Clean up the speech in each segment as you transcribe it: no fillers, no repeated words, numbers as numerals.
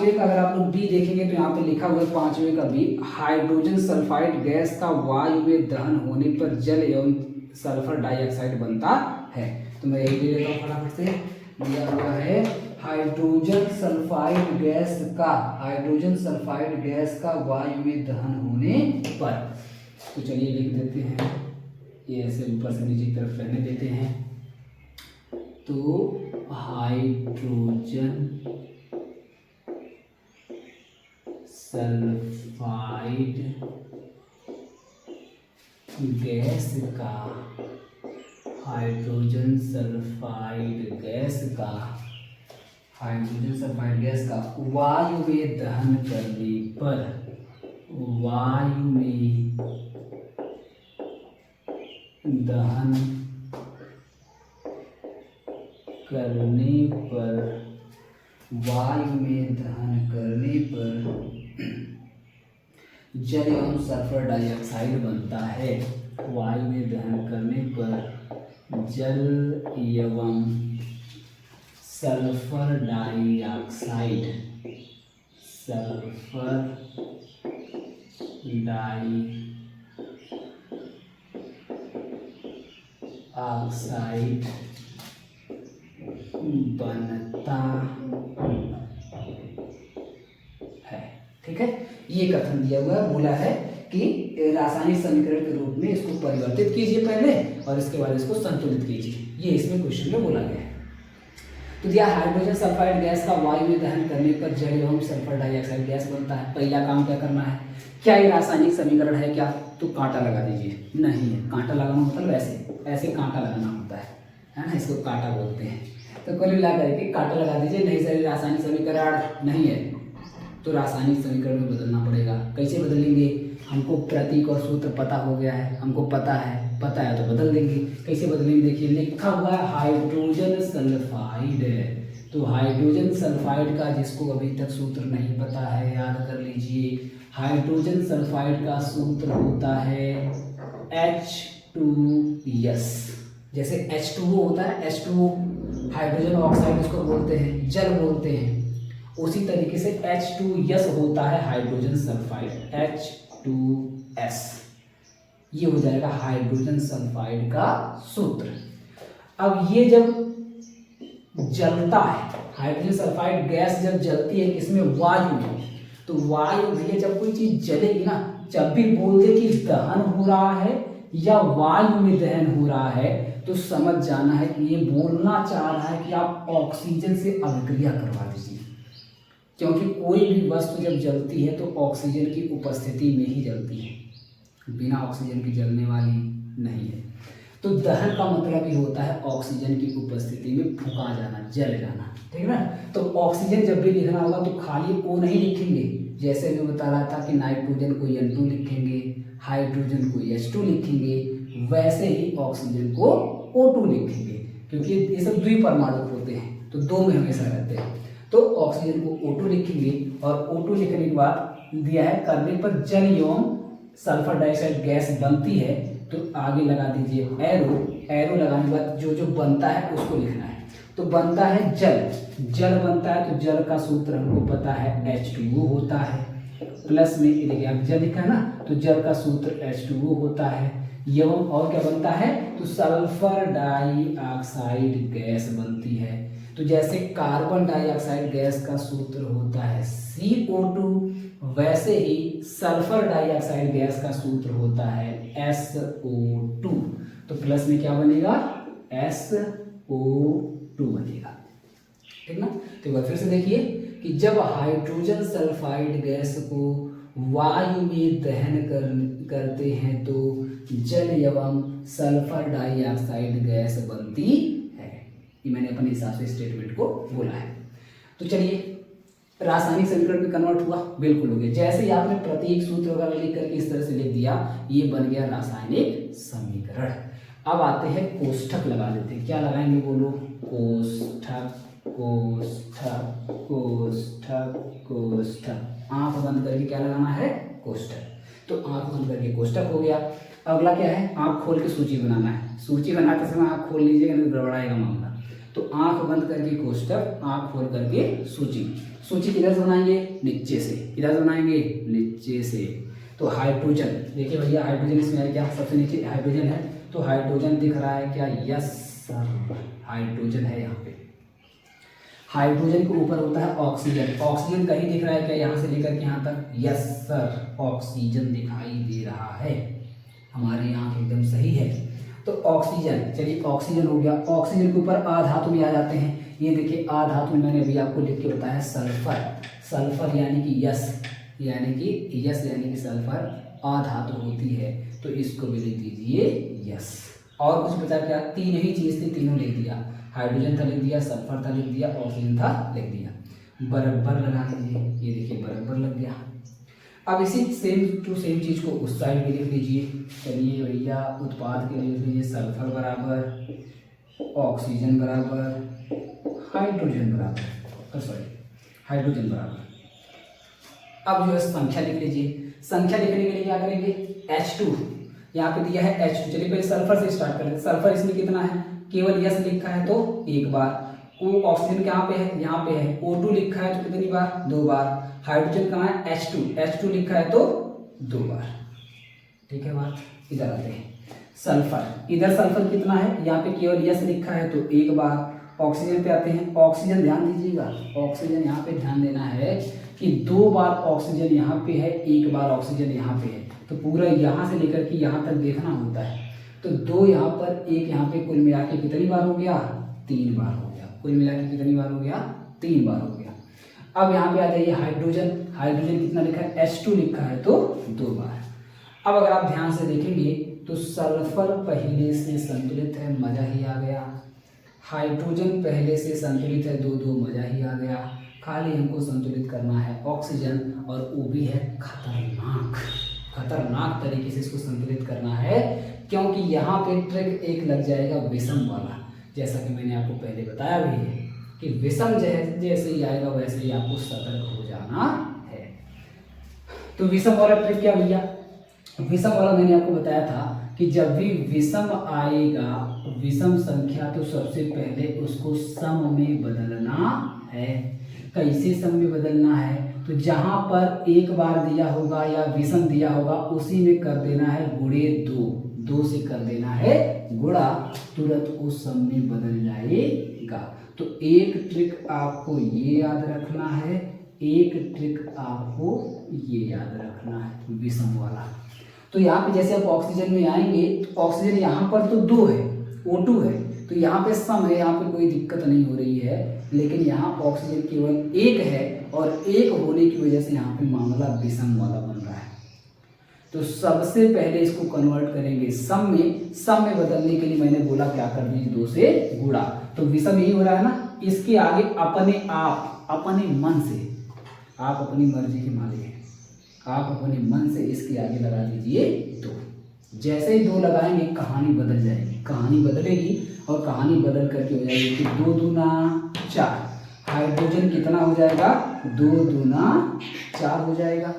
5वें का अगर आप लोग बी देखेंगे तो यहाँ पे लिखा हुआ है 5वें का बी, हाइड्रोजन सल्फाइड गैस का वायु में दहन होने पर जल एवं सल्फर डाइऑक्साइड बनता है। तो मैं यही ले लेता हूँ फटाफट से। दिया हुआ है हाइड्रोजन सल्फाइड गैस का वायु में दहन होने पर। तो चलिए लिख देते हैं, ये ऐसे ऊपर से नीचे की तरफ रहने देते हैं। तो हाइड्रोजन सल्फाइड गैस का वायु में दहन करने पर जल एवं सल्फर डाइऑक्साइड बनता है। वायु में दहन करने पर जल एवं सल्फर डाइऑक्साइड बनता है। ठीक है, ये कथन दिया हुआ है। बोला है कि रासायनिक समीकरण के रूप में इसको परिवर्तित कीजिए पहले और इसके बाद इसको संतुलित कीजिए। ये इसमें क्वेश्चन में बोला गया है। तो दिया हाइड्रोजन सल्फाइड गैस का वायु में दहन करने पर जल एवं सल्फर डाइऑक्साइड गैस बनता है। पहला काम क्या करना है, क्या ये रासायनिक समीकरण है क्या? तो कांटा लगा दीजिए। नहीं है, कांटा लगाना मतलब ऐसे कांटा लगाना होता है ना, इसको कांटा बोलते हैं। तो कुल मिला करके कांटा लगा दीजिए। नहीं सर रासायनिक समीकरण नहीं है तो रासायनिक समीकरण में बदलना पड़ेगा। कैसे बदलेंगे? हमको प्रतीक और सूत्र पता हो गया है, हमको पता है तो बदल देंगे। कैसे बदलेंगे? देखिए लिखा हुआ है हाइड्रोजन सल्फाइड। तो हाइड्रोजन सल्फाइड का जिसको अभी तक सूत्र नहीं पता है याद कर लीजिए। हाइड्रोजन सल्फाइड का सूत्र होता है H2S। जैसे H2O होता है, H2O हाइड्रोजन ऑक्साइड उसको बोलते हैं, जल बोलते हैं। उसी तरीके से H2S होता है हाइड्रोजन सल्फाइड, H2S। ये हो जाएगा हाइड्रोजन सल्फाइड का सूत्र। अब ये जब जलता है, हाइड्रोजन सल्फाइड गैस जब जलती है इसमें वायु में, तो वायु में जब कोई चीज जलेगी ना, जब भी बोल दे कि दहन हो रहा है या वायु में दहन हो रहा है, तो समझ जाना है कि ये बोलना चाह रहा है कि आप ऑक्सीजन से अभिक्रिया करवा दीजिए। क्योंकि कोई भी वस्तु जब जलती है तो ऑक्सीजन की उपस्थिति में ही जलती है, बिना ऑक्सीजन की जलने वाली नहीं है। तो दहन का मतलब ही होता है ऑक्सीजन की उपस्थिति में फूंका जाना, जल जाना। ठीक है ना? तो ऑक्सीजन जब भी लिखना होगा तो खाली O नहीं लिखेंगे। जैसे मैं बता रहा था कि नाइट्रोजन को N2 लिखेंगे, हाइड्रोजन को H2 लिखेंगे, वैसे ही ऑक्सीजन को O2 लिखेंगे। क्योंकि ये सब द्विपरमाणु होते हैं तो दो में हमेशा रहते हैं। तो ऑक्सीजन को O2 लिखेंगे और O2 लिखने के बाद दिया है करने पर जल एवं सल्फर डाइऑक्साइड गैस बनती है। तो आगे लगा दीजिए एरो लगाने के बाद जो बनता है उसको लिखना है। तो बनता है जल बनता है तो जल का सूत्र हमको पता है H2O होता है। प्लस में देखिए आप जल लिखा है ना, तो जल का सूत्र H2O होता है। एवं और क्या बनता है? तो सल्फर डाइऑक्साइड गैस बनती है। तो जैसे कार्बन डाइऑक्साइड गैस का सूत्र होता है CO2, वैसे ही सल्फर डाइऑक्साइड गैस का सूत्र होता है SO2। तो प्लस में क्या बनेगा? SO2 बनेगा। ठीक ना? तो एक बार फिर से देखिए कि जब हाइड्रोजन सल्फाइड गैस को वायु में दहन करते हैं तो जल एवं सल्फर डाइऑक्साइड गैस बनती है। ये मैंने अपने हिसाब से स्टेटमेंट को बोला है। तो चलिए रासायनिक समीकरण में कन्वर्ट हुआ, बिल्कुल हो गया। जैसे ही आपने प्रतीक सूत्र वगैरह लिख करके इस तरह से लिख दिया, ये बन गया रासायनिक समीकरण। अब आते हैं कोष्ठक लगा देते हैं। क्या लगाएंगे बोलो? कोष्ठक कोष्ठक कोष्ठक कोष्ठक। आंख बंद करके क्या लगाना है? कोष्ठक। तो आंख बंद करके कोष्ठक हो गया। अगला क्या है? आंख खोल के सूची बनाना है। सूची बनाते समय आंख खोल लीजिएगा नहीं गड़बड़ाएगा मामला। तो आंख बंद करके कोष्ठक, आंख खोल करके सूची। सोचिए किधर से बनाएंगे, नीचे से, किधर से बनाएंगे, नीचे से। तो हाइड्रोजन, देखिए भैया हाइड्रोजन इसमें है क्या, सबसे नीचे हाइड्रोजन है, तो हाइड्रोजन दिख रहा है क्या, यस सर हाइड्रोजन है यहाँ पे। हाइड्रोजन के ऊपर होता है ऑक्सीजन, ऑक्सीजन कहीं दिख रहा है क्या, यहाँ से लेकर के यहाँ तक, यस सर ऑक्सीजन दिखाई दे रहा है, हमारे यहाँ एकदम सही है। तो ऑक्सीजन, चलिए ऑक्सीजन हो गया। ऑक्सीजन के ऊपर आधातु में आ जाते हैं, ये देखिए आधातु में मैंने अभी आपको लिख के बताया सल्फर, सल्फर यानी कि यस, यानी कि सल्फर आधातु होती है, तो इसको भी लिख दीजिए यस। और कुछ बचा क्या, तीन ही चीज थी, तीनों लिख दिया, हाइड्रोजन था लिख दिया, सल्फर था लिख दिया, ऑक्सीजन था लिख दिया। बराबर लगा लीजिए, ये देखिए बराबर लग गया। अब इसी सेम टू सेम चीज को उस साइड में लिख लीजिए। चलिए भैया उत्पाद के लिए लिख लीजिए सल्फर बराबर ऑक्सीजन बराबर हाइड्रोजन बराबर, सॉरी हाइड्रोजन बराबर। अब जो है संख्या लिख लीजिए, संख्या लिखने के लिए क्या करेंगे, H2 यहाँ पे दिया है H2, चलिए पहले सल्फर से स्टार्ट करते हैं। सल्फर इसमें कितना है, केवल यस लिखा है तो एक बार, ओ ऑक्सीजन कहाँ पे है, यहाँ पे है, O2 लिखा है तो कितनी बार, दो बार, हाइड्रोजन कहाँ है H2, H2 लिखा है तो दो बार। ठीक है बात, इधर आते हैं सल्फर, इधर सल्फर कितना है, यहाँ पे केवल यस लिखा है तो एक बार। ऑक्सीजन पे आते हैं, ऑक्सीजन ध्यान दीजिएगा, ऑक्सीजन यहाँ पे ध्यान देना है कि दो बार ऑक्सीजन यहाँ पे है, एक बार ऑक्सीजन यहाँ पे है, तो पूरा यहाँ से लेकर के यहाँ तक देखना होता है। तो दो यहाँ पर, एक यहाँ पे, कुल मिला के कितनी बार हो गया, तीन बार हो गया, कुल मिला के कितनी बार हो गया, तीन बार हो गया। अब यहाँ पे आ जाइए हाइड्रोजन, हाइड्रोजन कितना लिखा है, H2 लिखा है तो दो बार। अब अगर आप ध्यान से देखेंगे तो सल्फर पहले से संतुलित है, मजा ही आ गया, हाइड्रोजन पहले से संतुलित है, दो दो मजा ही आ गया। खाली हमको संतुलित करना है ऑक्सीजन, और वो भी है खतरनाक, खतरनाक तरीके से इसको संतुलित करना है, क्योंकि यहाँ पे ट्रिक एक लग जाएगा विषम वाला, जैसा कि मैंने आपको पहले बताया भी है कि विषम जैसे ही आएगा वैसे ही आपको सतर्क हो जाना है। तो विषम वाला ट्रिक क्या भैया, विषम वाला मैंने आपको बताया था कि जब भी विषम आएगा, विषम संख्या, तो सबसे पहले उसको सम में बदलना है। कैसे सम में बदलना है, तो जहां पर एक बार दिया होगा या विषम दिया होगा उसी में कर देना है गुणे दो, दो से कर देना है गुणा, तुरंत उस सम में बदल जाएगा। तो एक ट्रिक आपको ये याद रखना है, एक ट्रिक आपको ये याद रखना है विषम वाला। तो यहाँ पे जैसे आप ऑक्सीजन में आएंगे तो ऑक्सीजन यहाँ पर तो दो है, O2 है, तो यहाँ पे सम है, यहाँ पे कोई दिक्कत नहीं हो रही है, लेकिन यहाँ ऑक्सीजन केवल एक है और एक होने की वजह से यहाँ पे मामला विषम वाला बन रहा है। तो सबसे पहले इसको कन्वर्ट करेंगे सम में, सम में बदलने के लिए मैंने बोला क्या कर दीजिए, दो से गुणा, तो विषम यही हो रहा है ना। इसके आगे अपने आप, अपने मन से, आप अपनी मर्जी के मालिक हैं, आप अपने मन से इसके आगे लगा दीजिए दो। जैसे ही दो लगाएंगे कहानी बदल जाएगी, कहानी बदलेगी और कहानी बदल करके हो जाएगी कि दो दूना चार, हाइड्रोजन कितना हो जाएगा, दो दूना चार हो जाएगा।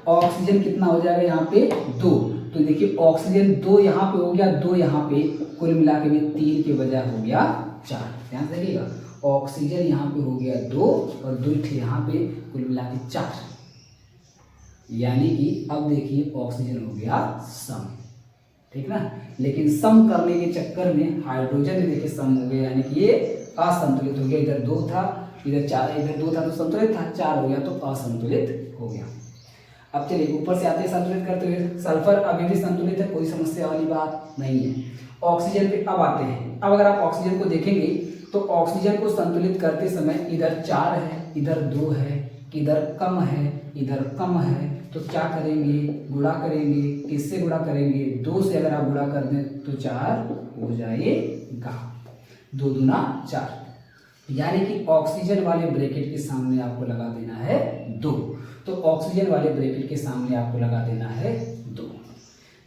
ऑक्सीजन कितना हो जाएगा यहाँ पे, दो, तो देखिए ऑक्सीजन दो यहाँ पे हो गया, दो यहाँ पे, कुल मिला के भी तीन के बजाय हो गया चार। ध्यान से देखिएगा, ऑक्सीजन यहाँ पे हो गया दो और दो यहाँ पे, कुल मिला के चार, यानी कि अब देखिए ऑक्सीजन हो गया सम, ठीक ना। लेकिन सम करने के चक्कर में हाइड्रोजन भी देखिए सम हो गया, यानी कि ये असंतुलित हो गया, इधर दो था इधर चार, इधर दो था तो संतुलित था, चार हो गया तो असंतुलित हो गया। अब चलिए ऊपर से आते संतुलित करते हुए, सल्फर अभी भी संतुलित है, कोई समस्या वाली बात नहीं है। ऑक्सीजन पे अब आते हैं। अब अगर आप ऑक्सीजन को देखेंगे तो ऑक्सीजन को संतुलित करते समय इधर चार है, इधर दो है, इधर कम है, इधर कम है, तो क्या करेंगे, गुणा करेंगे। किससे गुणा करेंगे, दो से अगर आप गुणा कर दें तो चार हो जाएगा, दो दूना चार, यानी कि ऑक्सीजन वाले ब्रैकेट के सामने आपको लगा देना है दो। तो ऑक्सीजन वाले ब्रैकेट के सामने आपको लगा देना है दो।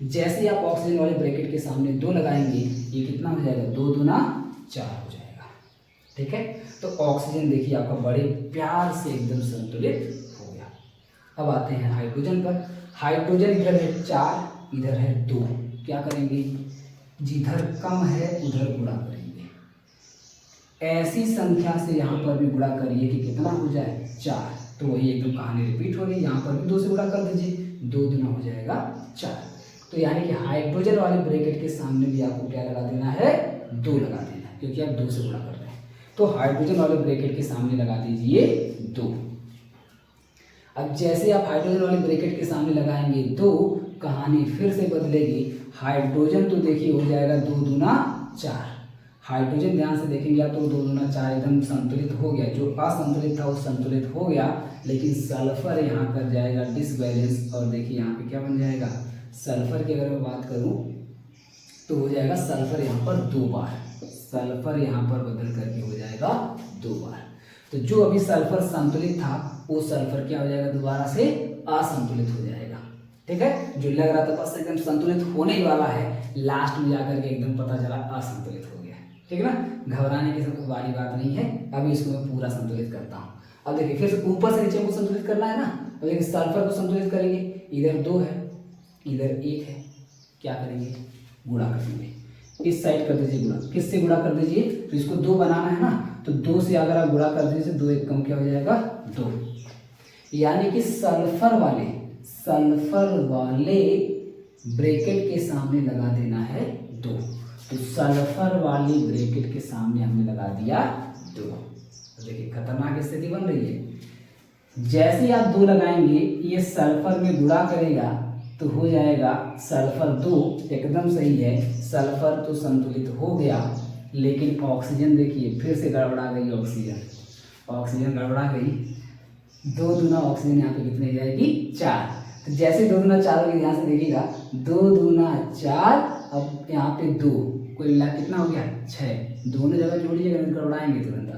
जैसे ही आप ऑक्सीजन वाले ब्रैकेट के सामने दो लगाएंगे, ये कितना हो जाएगा, दो दूना चार हो जाएगा, ठीक है। तो ऑक्सीजन देखिए आपका बड़े प्यार से एकदम संतुलित हो गया। अब आते हैं हाइड्रोजन पर। हाइड्रोजन इधर है चार, इधर है दो, क्या करेंगे, जिधर कम है उधर गुणा करेंगे, ऐसी संख्या से यहाँ पर भी गुणा करिए कि कितना हो जाए 4। तो वही एकदम कहानी रिपीट हो रही है, यहाँ पर भी 2 से गुणा कर दीजिए, 2 दूना हो जाएगा 4। तो यानी कि हाइड्रोजन वाले ब्रैकेट के सामने भी आपको क्या लगा देना है, 2 लगा देना है, क्योंकि आप 2 से गुणा कर रहे हैं। तो हाइड्रोजन वाले ब्रैकेट के सामने लगा दीजिए 2। अब जैसे आप हाइड्रोजन वाले ब्रैकेट के सामने लगाएंगे 2, कहानी फिर से बदलेगी। हाइड्रोजन तो देखिए हो जाएगा 2 दूना 4। हाइड्रोजन ध्यान से देखेंगे आप तो 2 दूना 4 एकदम संतुलित हो गया, जो असंतुलित था वो संतुलित हो गया। लेकिन सल्फर यहाँ कर जाएगा डिसबैलेंस, और देखिए यहाँ पे क्या बन जाएगा, सल्फर की अगर मैं बात करूँ तो हो जाएगा सल्फर यहाँ पर 2 बार, सल्फर यहाँ पर बदल करके हो जाएगा 2 बार। तो जो अभी सल्फर संतुलित था वो सल्फर क्या हो जाएगा, दोबारा से असंतुलित हो जाएगा। ठीक है, जो लग रहा था बस एकदम संतुलित होने ही वाला है, लास्ट में जाकर के एकदम पता चला असंतुलित हो गया। ठीक है ना, घबराने की सब वाली बात नहीं है। अभी इसको मैं पूरा संतुलित करता हूँ। अब देखिए फिर से ऊपर से नीचे को संतुलित करना है ना। अब देखिए सल्फर को संतुलित करेंगे, इधर 2 है इधर 1 है, क्या करेंगे, गुणा कर देंगे। इस साइड कर दीजिए गुणा, किससे गुणा कर दीजिए, तो इसको 2 बनाना है ना, तो 2 से अगर आप गुणा कर दीजिए 2 1 कम क्या हो जाएगा 2। यानी कि सल्फर वाले ब्रैकेट के सामने लगा देना है 2। तो सल्फर वाली ब्रैकेट के सामने हमने लगा दिया 2। देखिए खतरनाक स्थिति बन रही है। जैसे आप 2 लगाएंगे ये सल्फर में गुणा करेगा तो हो जाएगा सल्फर 2, एकदम सही है, सल्फर तो संतुलित हो गया। लेकिन ऑक्सीजन देखिए फिर से गड़बड़ा गई, ऑक्सीजन गड़बड़ा गई। 2 दूना ऑक्सीजन यहाँ पे कितने जाएगी 4। तो जैसे 2 दूना 4 होगी, ध्यान से देखिएगा 2 दूना 4, अब यहाँ पे 2, कोई मिला कितना हो गया 6, दोनों जगह जोड़िएगा नहीं गड़बड़ाएंगे तुरंत।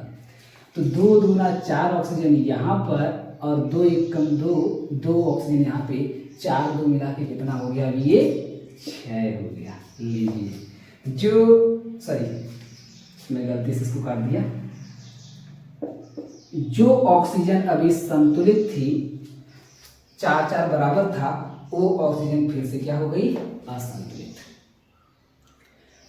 तो 2 दूना 4 ऑक्सीजन यहाँ पर, और 2 1 कम 2 ऑक्सीजन यहाँ पे, 4 2 मिला के कितना हो गया, अभी ये 6 हो गया। लीजिए जो सॉरी मैं गलती से इसको काट दिया, जो ऑक्सीजन अभी संतुलित थी 4 4 बराबर था, वो ऑक्सीजन फिर से क्या हो गई, असंतुलित।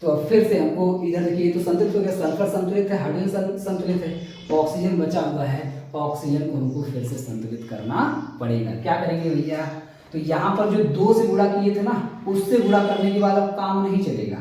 तो अब फिर से हमको इधर देखिए तो संतुलित हो गया, सल्फर संतुलित है, हाइड्रोजन संतुलित है, ऑक्सीजन बचा हुआ है, ऑक्सीजन को हमको फिर से संतुलित करना पड़ेगा। क्या करेंगे भैया, तो यहाँ पर जो 2 से गुणा किए थे ना, उससे गुणा करने के बाद अब काम नहीं चलेगा,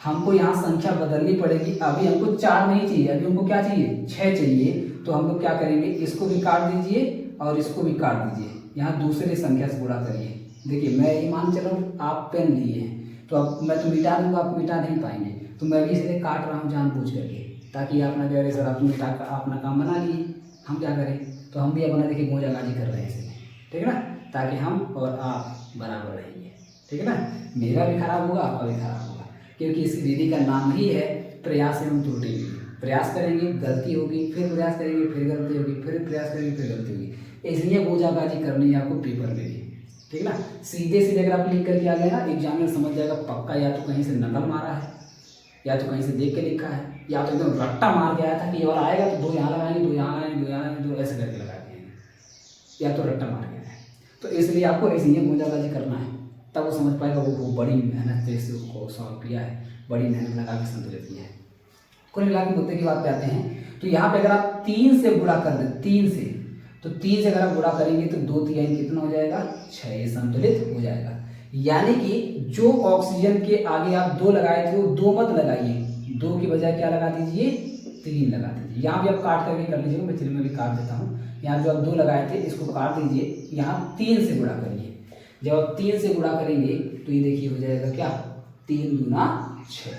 हमको यहाँ संख्या बदलनी पड़ेगी। अभी हमको 4 नहीं चाहिए, अभी हमको क्या चाहिए 6 चाहिए। तो हम लोग क्या करेंगे, इसको भी काट दीजिए और इसको भी काट दीजिए, यहाँ दूसरे संख्या से गुणा करिए। देखिए मैं ये मान चल रहा हूँ आप पेन लिए हैं, तो अब मैं तो मिटा दूंगा, आप मिटा नहीं पाएंगे, तो मैं भी इसलिए काट रहा हूँ जानबूझ करके, ताकि आप ना कह रहे सर आप मिटा अपना काम बना लिए, हम क्या करें। तो हम भी अपना देखिए गोजागाजी कर रहे हैं इसलिए, ठीक है ना, ताकि हम और आप बराबर रहेंगे। ठीक है ना, मेरा भी खराब होगा आपका भी खराब होगा, क्योंकि इस दीदी का नाम ही है प्रयास एवं त्रुटि। प्रयास करेंगे गलती होगी, फिर प्रयास करेंगे फिर गलती होगी, फिर प्रयास करेंगे फिर गलती होगी, इसलिए गोजाबाजी करनी है आपको पेपर में भी। ठीक है ना, सीधे सीधे अगर आप लिख करके आ गए ना, एग्जामिनर समझ जाएगा पक्का या तो कहीं से नकल मारा है, या तो कहीं से देख के लिखा है, या तो एकदम रट्टा मार के आया था कि ये वाला आएगा तो 2 यहाँ लगाएंगे 2 यहाँ लगाएंगे 2 यहाँ लगाएंगे 2 ऐसे करके लगा दिए, या तो रट्टा मार के आया है। तो इसलिए आपको ऐसे गोजाबाजी करना है, तब वो समझ पाएगा वो बड़ी मेहनत से इसको सॉल्व किया है, बड़ी मेहनत लगा के संतुलित किया है। कुल मिला के मुद्दे की बात पे आते हैं। तो यहाँ पे अगर आप 3 से गुणा कर दें, 3 से, तो 3 से अगर आप गुणा करेंगे तो 2 3 कितना हो जाएगा 6, संतुलित हो जाएगा। यानी कि जो ऑक्सीजन के आगे आप 2 लगाए थे वो 2 मत लगाइए, 2 की बजाय क्या लगा दीजिए 3 लगा दीजिए। यहाँ भी आप काट करके कर लीजिएगा, मैं चलिए मैं भी काट देता हूँ। यहाँ जो आप 2 लगाए थे इसको काट दीजिए, यहाँ 3 से गुणा करिए। जब आप 3 से गुणा करेंगे तो ये देखिए हो जाएगा क्या 3 दूना 6,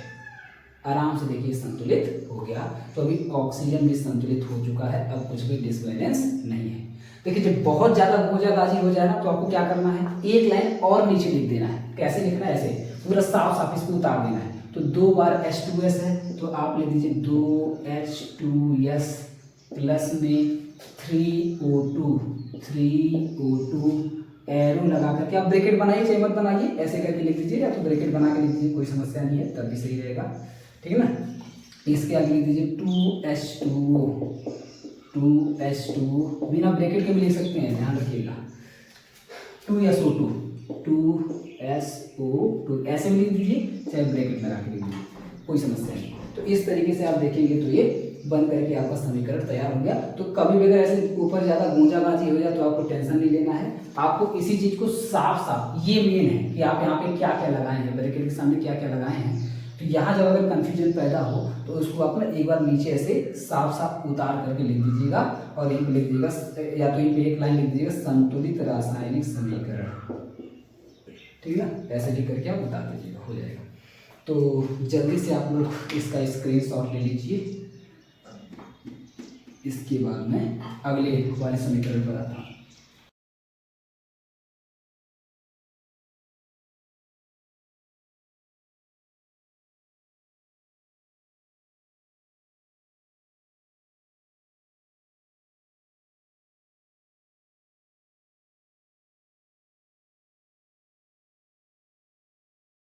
आराम से देखिए संतुलित हो गया। तो अभी ऑक्सीजन भी संतुलित हो चुका है, अब कुछ भी डिसबैलेंस नहीं है। देखिए जब बहुत ज्यादा गोजाबाजी हो जाए ना तो आपको क्या करना है, एक लाइन और नीचे लिख देना है। कैसे लिखना है, ऐसे पूरा साफ साफ इसको उतार देना है। तो 2 बार H2S है तो आप लिख दीजिए 2H2S प्लस में 3O2 एरो लगा करके आप ब्रैकेट बनाइए, चाहे मत बनाइए, ऐसे करके लिख दीजिए, या तो ब्रैकेट बना के लिख दीजिए, कोई समस्या नहीं है, तब भी सही रहेगा। ठीक है ना, इसके आगे लिख दीजिए 2H2 बिना ब्रैकेट के भी लिख सकते हैं, ध्यान रखिएगा। 2SO2 ऐसे भी लिख दीजिए, चाहे ब्रैकेट लगा के लिख दीजिए, कोई समस्या नहीं। तो इस तरीके से आप देखेंगे तो ये बन करके आपका समीकरण तैयार हो गया। तो कभी भी अगर ऐसे ऊपर ज़्यादा गूंजाबाजी हो जाए तो आपको टेंशन नहीं लेना है, आपको इसी चीज़ को साफ साफ, ये मेन है कि आप यहाँ पे क्या क्या लगाए हैं, ब्रैकेट के सामने क्या क्या लगाए हैं। तो यहाँ जब अगर कन्फ्यूजन पैदा हो तो उसको आप ना एक बार नीचे ऐसे साफ साफ उतार करके लिख दीजिएगा, और यहीं पे लिख दीजिएगा, या तो यहीं पे एक लाइन लिख दीजिएगा संतुलित रासायनिक समीकरण, ठीक है ना, ऐसे लिख करके आप उतार दीजिएगा, हो जाएगा। तो जल्दी से आप लोग इसका स्क्रीनशॉट ले लीजिए। इसके बाद मैं अगले वाले समीकरण पर आता हूँ।